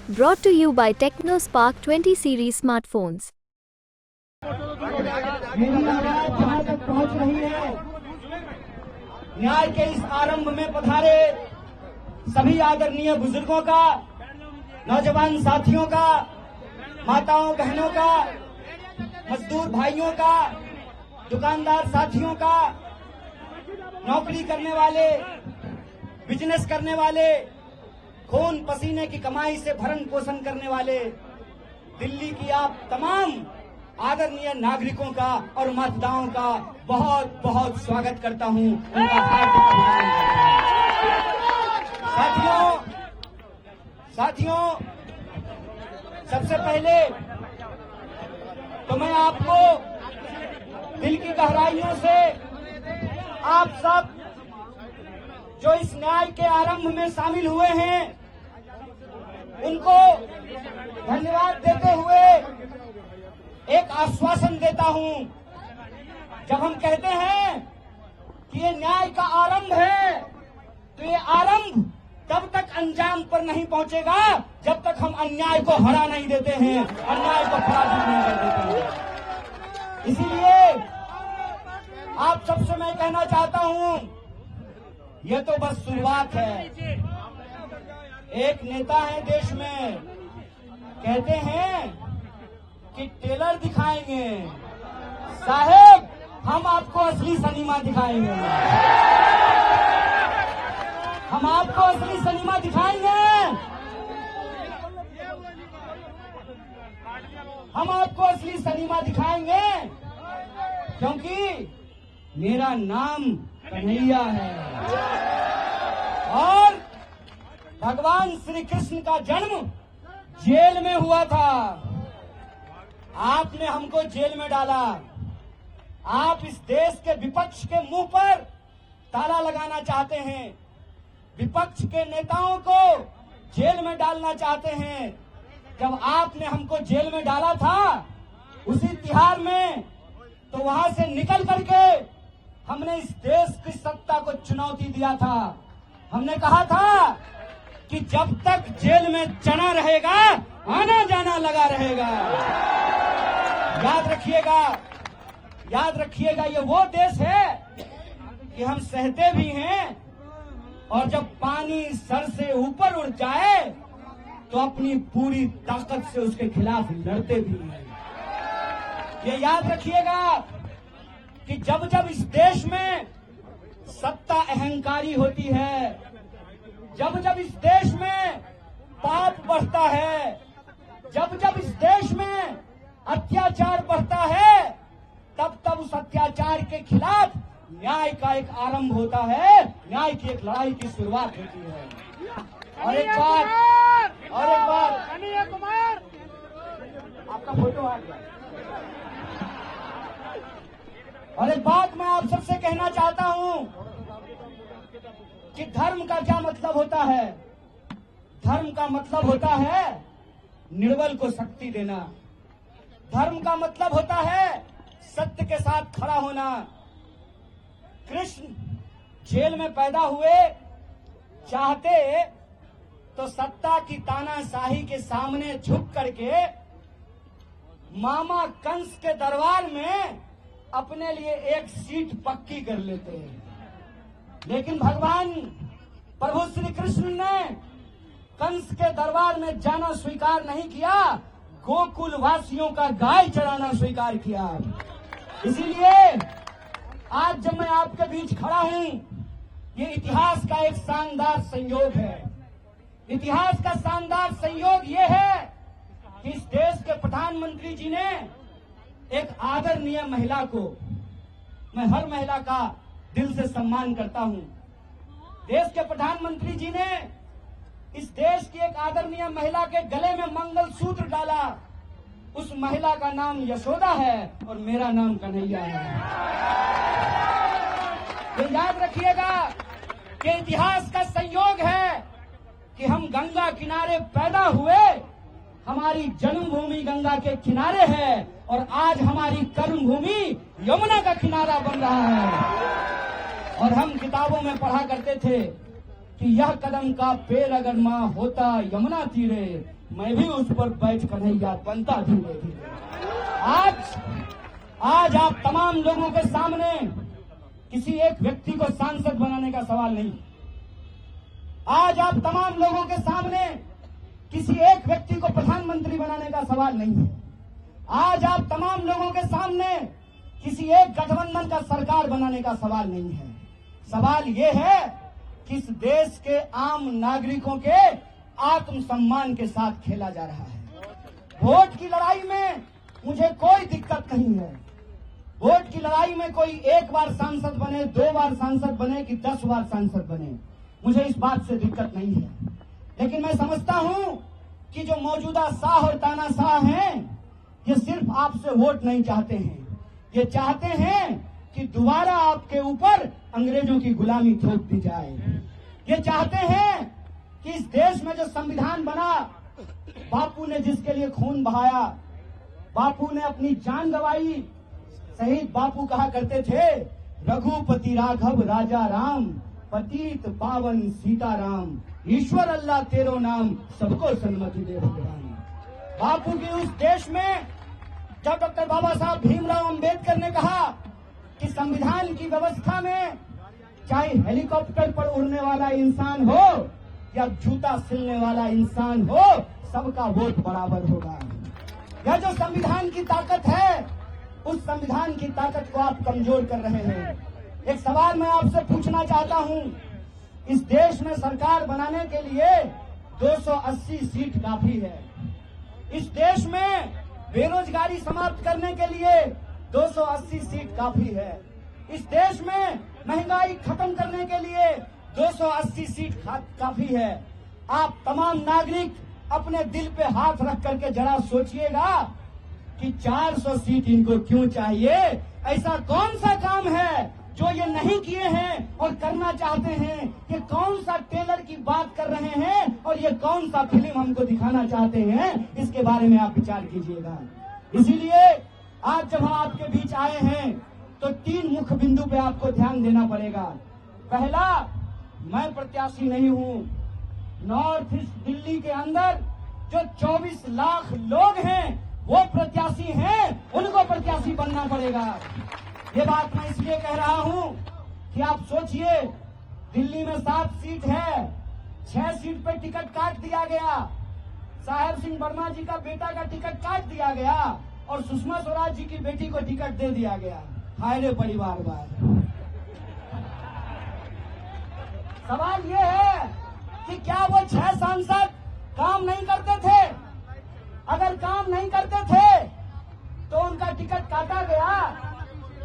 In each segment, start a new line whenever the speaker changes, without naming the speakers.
Brought to you by TechnoSpark 20 series smartphones.
मेरी आवाज जहां तक पहुंच रही है, न्याय के इस आरंभ में पधारे सभी आदरणीय बुजुर्गों का, नौजवान साथियों का, माताओं बहनों का, मजदूर भाइयों का, दुकानदार साथियों का, नौकरी करने वाले, बिजनेस करने वाले, खून पसीने की कमाई से भरण पोषण करने वाले दिल्ली की आप तमाम आदरणीय नागरिकों का और मतदाताओं का बहुत बहुत स्वागत करता हूं। उनका हार्दिक अभिनंदन करता हूं। साथियों, सबसे पहले तो मैं आपको दिल की गहराइयों से आप सब जो इस न्याय के आरंभ में शामिल हुए हैं उनको धन्यवाद देते हुए एक आश्वासन देता हूं। जब हम कहते हैं कि ये न्याय का आरंभ है, तो ये आरंभ तब तक अंजाम पर नहीं पहुंचेगा जब तक हम अन्याय को हरा नहीं देते हैं, अन्याय को पराजित नहीं कर देते हैं। इसीलिए आप सबसे मैं कहना चाहता हूं, ये तो बस शुरुआत है। एक नेता है देश में, कहते हैं कि टेलर दिखाएंगे, साहेब हम आपको असली सिनेमा दिखाएंगे, हम आपको असली सिनेमा दिखाएंगे, हम आपको असली सिनेमा दिखाएंगे, क्योंकि मेरा नाम कन्हैया है और भगवान श्री कृष्ण का जन्म जेल में हुआ था। आपने हमको जेल में डाला। आप इस देश के विपक्ष के मुंह पर ताला लगाना चाहते हैं, विपक्ष के नेताओं को जेल में डालना चाहते हैं। जब आपने हमको जेल में डाला था उसी तिहार में, तो वहां से निकल करके हमने इस देश की सत्ता को चुनौती दिया था। हमने कहा था कि जब तक जेल में चना रहेगा आना जाना लगा रहेगा। याद रखिएगा, याद रखिएगा, ये वो देश है कि हम सहते भी हैं और जब पानी सर से ऊपर उड़ जाए तो अपनी पूरी ताकत से उसके खिलाफ लड़ते भी हैं। ये याद रखिएगा कि जब जब इस देश में सत्ता अहंकारी होती है, जब जब इस देश में पाप बढ़ता है, जब जब इस देश में अत्याचार बढ़ता है, तब तब उस अत्याचार के खिलाफ न्याय का एक आरंभ होता है, न्याय की एक लड़ाई की शुरुआत होती है। और एक बात कन्हैया कुमार, आपका फोटो आ गया। और एक बात मैं आप सबसे कहना चाहता हूं कि धर्म का क्या मतलब होता है। धर्म का मतलब होता है निर्बल को शक्ति देना। धर्म का मतलब होता है सत्य के साथ खड़ा होना। कृष्ण जेल में पैदा हुए, चाहते तो सत्ता की तानाशाही के सामने झुक करके मामा कंस के दरबार में अपने लिए एक सीट पक्की कर लेते हैं। लेकिन भगवान प्रभु श्री कृष्ण ने कंस के दरबार में जाना स्वीकार नहीं किया, गोकुल वासियों का गाय चराना स्वीकार किया। इसीलिए आज जब मैं आपके बीच खड़ा हूं, ये इतिहास का एक शानदार संयोग है। इतिहास का शानदार संयोग ये है कि इस देश के प्रधानमंत्री जी ने एक आदरणीय महिला को, मैं हर महिला का दिल से सम्मान करता हूं, देश के प्रधानमंत्री जी ने इस देश की एक आदरणीय महिला के गले में मंगलसूत्र डाला। उस महिला का नाम यशोदा है और मेरा नाम कन्हैया है। तो याद रखिएगा कि इतिहास का संयोग है कि हम गंगा किनारे पैदा हुए, हमारी जन्मभूमि गंगा के किनारे है और आज हमारी कर्मभूमि यमुना का किनारा बन रहा है। और हम किताबों में पढ़ा करते थे कि यह कदम का पेड़ अगर माँ होता यमुना तीरे, मैं भी उस पर बैठ कन्हैया बनता धीरे धीरे। आज आप तमाम लोगों के सामने किसी एक व्यक्ति को सांसद बनाने का सवाल नहीं। आज आप तमाम लोगों के सामने किसी एक व्यक्ति को प्रधानमंत्री बनाने का सवाल नहीं है। आज आप तमाम लोगों के सामने किसी एक गठबंधन का सरकार बनाने का सवाल नहीं है। सवाल ये है कि इस देश के आम नागरिकों के आत्मसम्मान के साथ खेला जा रहा है। वोट की लड़ाई में मुझे कोई दिक्कत नहीं है। वोट की लड़ाई में कोई एक बार सांसद बने, 2 बार सांसद बने कि 10 बार सांसद बने, मुझे इस बात से दिक्कत नहीं है। लेकिन मैं समझता हूं कि जो मौजूदा शाह और तानाशाह हैं, ये सिर्फ आपसे वोट नहीं चाहते हैं, ये चाहते हैं कि दोबारा आपके ऊपर अंग्रेजों की गुलामी थोप दी जाए। ये चाहते हैं कि इस देश में जो संविधान बना, बापू ने जिसके लिए खून बहाया, बापू ने अपनी जान गंवाई। शहीद बापू कहा करते थे, रघुपति राघव राजा राम, पतित पावन सीताराम, ईश्वर अल्लाह तेरो नाम, सबको सन्मति दे भगवान। बापू के उस देश में जब डॉक्टर बाबा साहब भीमराव अंबेडकर ने कहा कि संविधान की व्यवस्था में चाहे हेलीकॉप्टर पर उड़ने वाला इंसान हो या जूता सिलने वाला इंसान हो, सबका वोट बराबर होगा। यह जो संविधान की ताकत है, उस संविधान की ताकत को आप कमजोर कर रहे हैं। एक सवाल मैं आपसे पूछना चाहता हूं, इस देश में सरकार बनाने के लिए 280 सीट काफी है। इस देश में बेरोजगारी समाप्त करने के लिए 280 सीट काफी है। इस देश में महंगाई खत्म करने के लिए 280 सीट काफी है। आप तमाम नागरिक अपने दिल पे हाथ रख करके जरा सोचिएगा कि 400 सीट इनको क्यों चाहिए। ऐसा कौन सा काम है जो ये नहीं किए हैं और करना चाहते हैं? ये कौन सा टेलर की बात कर रहे हैं और ये कौन सा फिल्म हमको दिखाना चाहते हैं? इसके बारे में आप विचार कीजिएगा। इसीलिए आज जब हम आपके बीच आए हैं तो 3 मुख्य बिंदु पे आपको ध्यान देना पड़ेगा। पहला, मैं प्रत्याशी नहीं हूं। नॉर्थ ईस्ट दिल्ली के अंदर जो 24 लाख लोग हैं वो प्रत्याशी हैं, उनको प्रत्याशी बनना पड़ेगा। ये बात मैं इसलिए कह रहा हूं कि आप सोचिए, दिल्ली में 7 सीट है, 6 सीट पे टिकट काट दिया गया। साहेब सिंह वर्मा जी का बेटा का टिकट काट दिया गया और सुषमा स्वराज जी की बेटी को टिकट दे दिया गया। हाय रे परिवारवाद। सवाल ये है कि क्या वो 6 सांसद काम नहीं करते थे? अगर काम नहीं करते थे तो उनका टिकट काटा गया,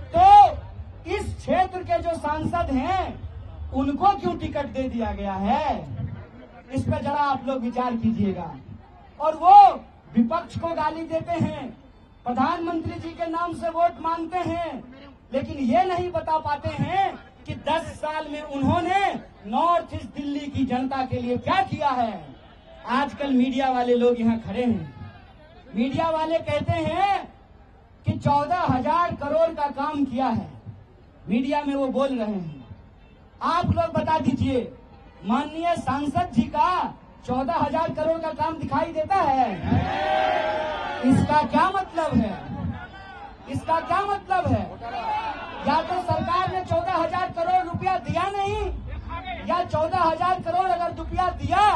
तो इस क्षेत्र के जो सांसद हैं उनको क्यों टिकट दे दिया गया है? इस पर जरा आप लोग विचार कीजिएगा। और वो विपक्ष को गाली देते हैं, प्रधानमंत्री जी के नाम से वोट मांगते हैं, लेकिन ये नहीं बता पाते हैं कि 10 साल में उन्होंने नॉर्थ ईस्ट दिल्ली की जनता के लिए क्या किया है। आजकल मीडिया वाले लोग यहाँ खड़े हैं, मीडिया वाले कहते हैं कि 14,000 करोड़ का काम किया है। मीडिया में वो बोल रहे हैं। आप लोग बता दीजिए, माननीय सांसद जी का 14,000 करोड़ का काम दिखाई देता है? इसका क्या मतलब है? इसका क्या मतलब है? या तो सरकार ने 14,000 करोड़ रुपया दिया नहीं, या 14,000 करोड़ अगर रुपया दिया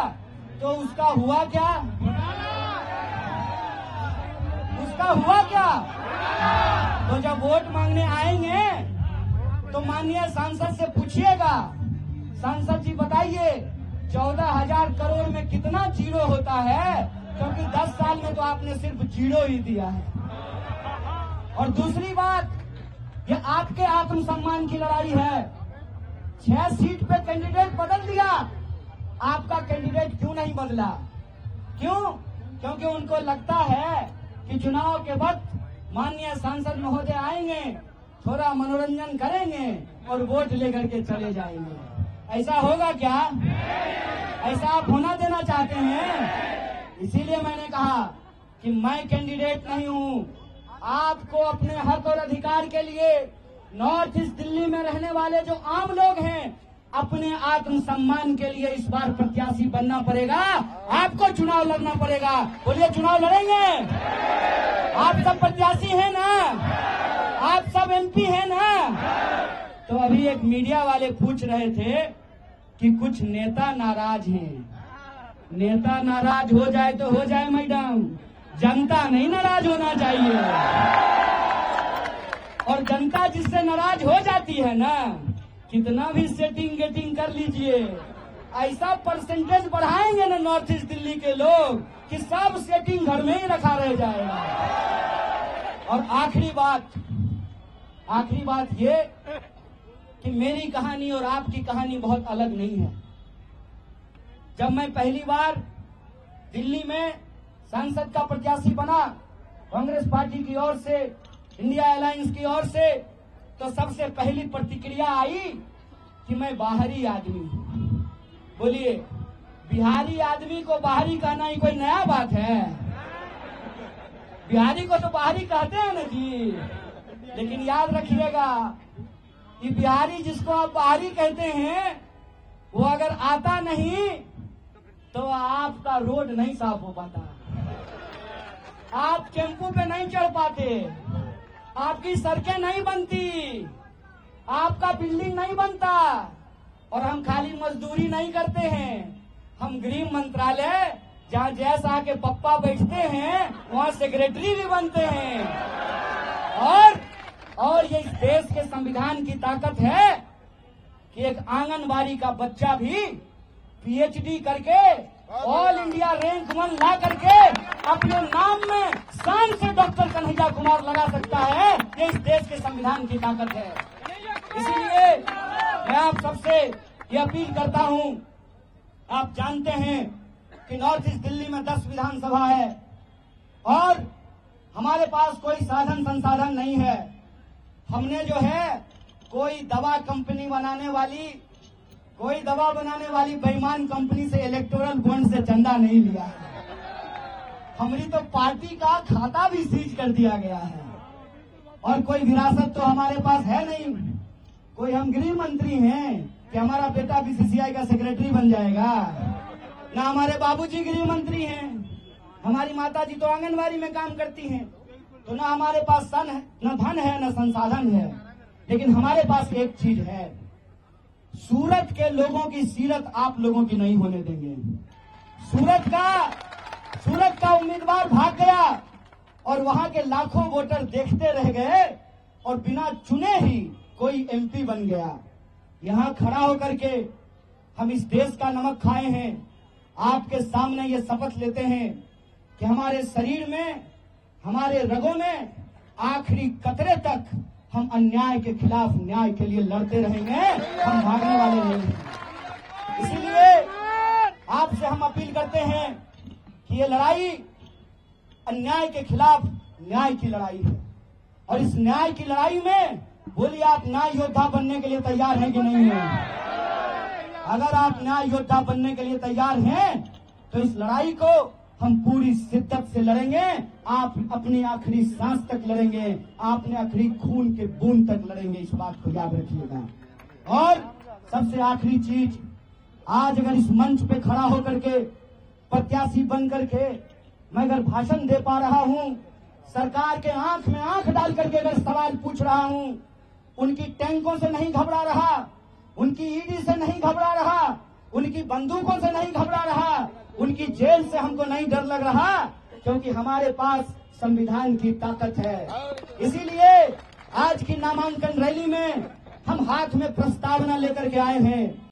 तो उसका हुआ क्या? उसका हुआ क्या? तो जब वोट मांगने आएंगे तो माननीय सांसद से पूछिएगा, सांसद जी बताइए 14,000 करोड़ में कितना जीरो होता है? क्योंकि 10 साल में तो आपने सिर्फ जीरो ही दिया है। और दूसरी बात, ये आपके आत्मसम्मान की लड़ाई है। 6 सीट पे कैंडिडेट बदल दिया, आपका कैंडिडेट क्यों नहीं बदला? क्यों? क्योंकि उनको लगता है कि चुनाव के वक्त माननीय सांसद महोदय आएंगे, थोड़ा मनोरंजन करेंगे और वोट लेकर के चले जाएंगे। ऐसा होगा क्या? ऐसा आप होना देना चाहते हैं? इसीलिए मैंने कहा कि मैं कैंडिडेट नहीं हूं। आपको अपने हक और अधिकार के लिए नॉर्थ ईस्ट दिल्ली में रहने वाले जो आम लोग हैं, अपने आत्मसम्मान के लिए इस बार प्रत्याशी बनना पड़ेगा, आपको चुनाव लड़ना पड़ेगा। बोलिए, चुनाव लड़ेंगे? आप सब प्रत्याशी हैं ना? आप सब एमपी हैं ना? तो अभी एक मीडिया वाले पूछ रहे थे कि कुछ नेता नाराज हैं। नेता नाराज हो जाए तो हो जाए मैडम, जनता नहीं नाराज होना चाहिए। और जनता जिससे नाराज हो जाती है ना, कितना भी सेटिंग गेटिंग कर लीजिए, ऐसा परसेंटेज बढ़ाएंगे ना नॉर्थ ईस्ट दिल्ली के लोग कि सब सेटिंग घर में ही रखा रह जाएगा। और आखिरी बात ये कि मेरी कहानी और आपकी कहानी बहुत अलग नहीं है। जब मैं पहली बार दिल्ली में सांसद का प्रत्याशी बना कांग्रेस पार्टी की ओर से, इंडिया अलायंस की ओर से, तो सबसे पहली प्रतिक्रिया आई कि मैं बाहरी आदमी हूं। बोलिए, बिहारी आदमी को बाहरी कहना ही कोई नया बात है? बिहारी को तो बाहरी कहते हैं ना जी। लेकिन याद रखिएगा, ये बिहारी जिसको आप बाहरी कहते हैं, वो अगर आता नहीं तो आपका रोड नहीं साफ हो पाता, आप टेम्पू पे नहीं चढ़ पाते, आपकी सड़कें नहीं बनती, आपका बिल्डिंग नहीं बनता। और हम खाली मजदूरी नहीं करते हैं, हम गृह मंत्रालय जहाँ जैसा के पप्पा बैठते हैं वहाँ सेक्रेटरी भी बनते हैं। और ये इस देश के संविधान की ताकत है कि एक आंगनबाड़ी का बच्चा भी पीएचडी करके ऑल इंडिया रैंक 1 ला करके अपने नाम में शान से डॉक्टर कन्हैया कुमार लगा सकता है। ये इस देश के संविधान की ताकत है। इसीलिए मैं आप सबसे ये अपील करता हूं, आप जानते हैं कि नॉर्थ ईस्ट दिल्ली में 10 विधानसभा है और हमारे पास कोई साधन संसाधन नहीं है। हमने जो है कोई दवा बनाने वाली बेईमान कंपनी से इलेक्टोरल बॉन्ड से चंदा नहीं लिया है। हमारी तो पार्टी का खाता भी सीज कर दिया गया है और कोई विरासत तो हमारे पास है नहीं। कोई हम गृह मंत्री हैं कि हमारा बेटा बीसीसीआई का सेक्रेटरी बन जाएगा? ना हमारे बाबूजी गृह मंत्री हैं, हमारी माताजी तो आंगनबाड़ी में काम करती हैं। तो ना हमारे पास न धन है न संसाधन है, लेकिन हमारे पास एक चीज है, सूरत के लोगों की सीरत आप लोगों की नहीं होने देंगे। सूरत का उम्मीदवार भाग गया और वहां के लाखों वोटर देखते रह गए और बिना चुने ही कोई एमपी बन गया। यहां खड़ा होकर के हम इस देश का नमक खाए हैं। आपके सामने ये शपथ लेते हैं कि हमारे शरीर में, हमारे रगों में आखिरी कतरे तक हम अन्याय के खिलाफ न्याय के लिए लड़ते रहेंगे, हम भागने वाले नहीं हैं। इसीलिए आपसे हम अपील करते हैं कि ये लड़ाई अन्याय के खिलाफ न्याय की लड़ाई है और इस न्याय की लड़ाई में बोलिए, आप न्याय योद्धा बनने के लिए तैयार हैं कि नहीं हैं? अगर आप न्याय योद्धा बनने के लिए तैयार हैं तो इस लड़ाई को हम पूरी शिद्दत से लड़ेंगे। आप अपनी आखिरी सांस तक लड़ेंगे, आपने आखिरी खून के बूंद तक लड़ेंगे, इस बात को याद रखिएगा। और सबसे आखिरी चीज, आज अगर इस मंच पे खड़ा होकर के प्रत्याशी बन करके मैं अगर भाषण दे पा रहा हूं, सरकार के आंख में आंख डाल करके अगर सवाल पूछ रहा हूं, उनकी टैंकों से नहीं घबरा रहा, उनकी ईडी से नहीं घबरा रहा, उनकी बंदूकों से नहीं घबरा रहा, उनकी जेल से हमको नहीं डर लग रहा, क्योंकि हमारे पास संविधान की ताकत है। इसीलिए आज की नामांकन रैली में हम हाथ में प्रस्तावना लेकर के आए हैं